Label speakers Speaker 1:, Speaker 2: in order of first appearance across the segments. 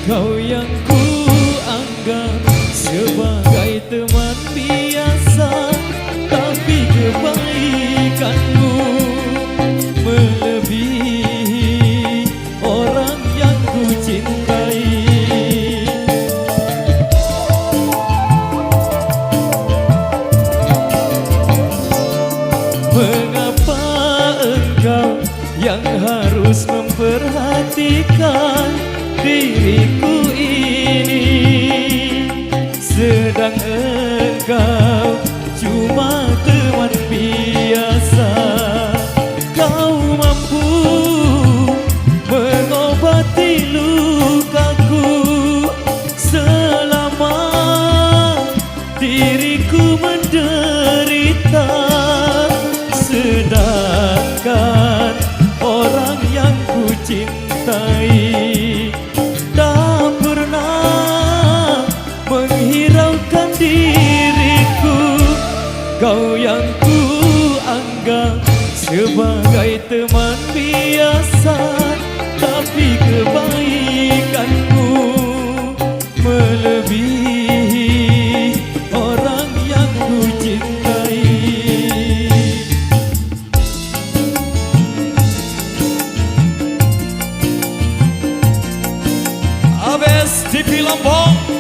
Speaker 1: Kau yang ku anggap sebagai teman biasa, tapi kebaikanmu melebihi orang yang ku cintai. Mengapa engkau yang harus memperhatikan diriku ini, sedang engkau cuma teman biasa? Kau mampu mengobati lukaku selama diriku menderita, sedangkan orang yang ku cintai tak pernah menghiraukan diriku. Kau yang ku anggap sebagai teman biasa, tapi kebaikanmu melebihi orang yang ku cintai. Abes TV Lombok.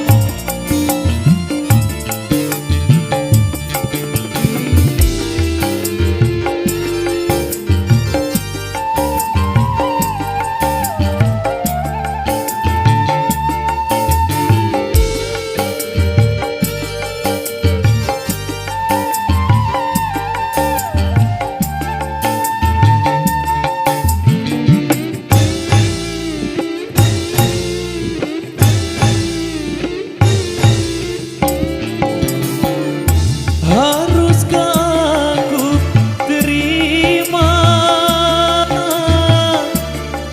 Speaker 1: Haruskah aku terima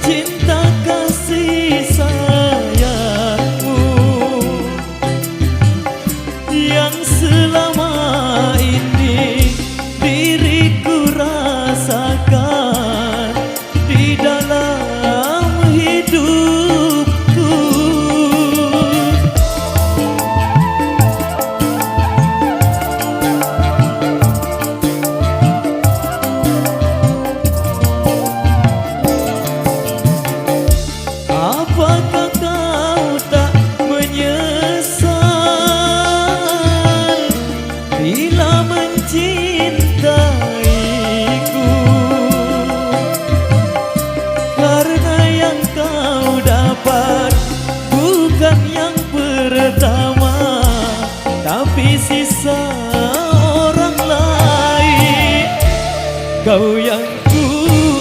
Speaker 1: cinta kasih sayangmu yang selama ini diriku rasakan di dalam hidupku? Apakah kau tak menyesal bila mencintaiku? Karena yang kau dapat bukan yang pertama, tapi sisa orang lain. Kau yang ku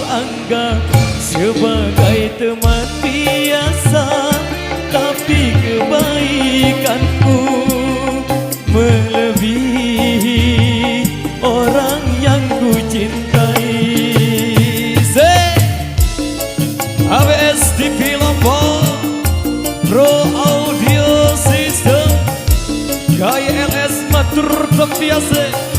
Speaker 1: anggap sebagai teman biasa, tapi kebaikanmu melebihi orang yang ku cintai. ABS TV Lombok, Pro Audio System, KYLS matur biasa.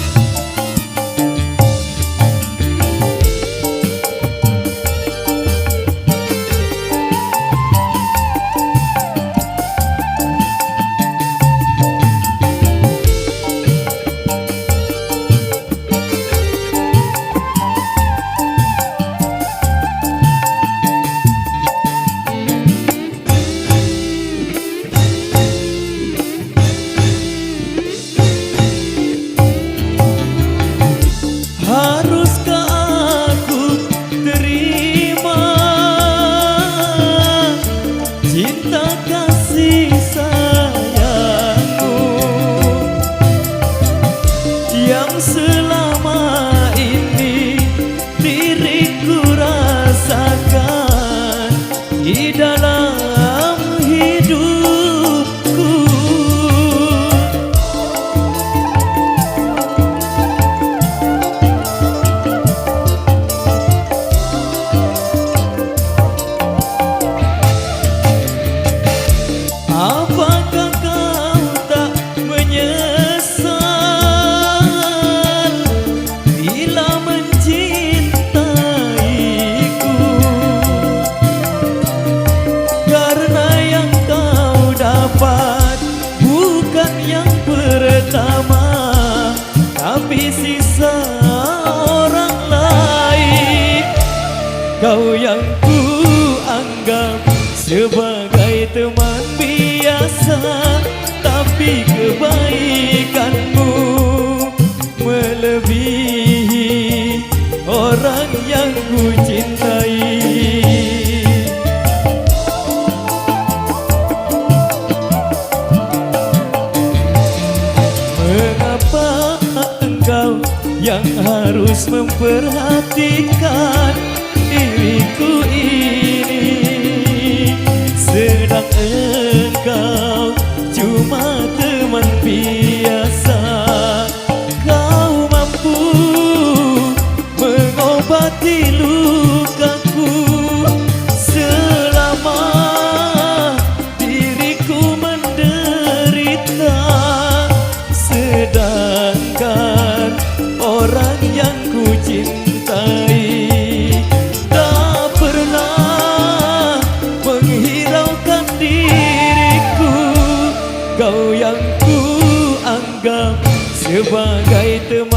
Speaker 1: Haruskah aku terima cinta kasih sayangmu yang selama ini diriku rasakan di dalam hidupku? Apa Kau yang ku anggap sebagai teman biasa, tapi kebaikanmu melebihi orang yang ku cintai. Mengapa engkau yang harus memperhatikan diriku ini, sedang engkau cuma teman biasa? Kau mampu mengobati lukaku selama diriku menderita, sedangkan orang yang ku cintai tak pernah menghiraukan diriku. Kau yang ku anggap sebagai teman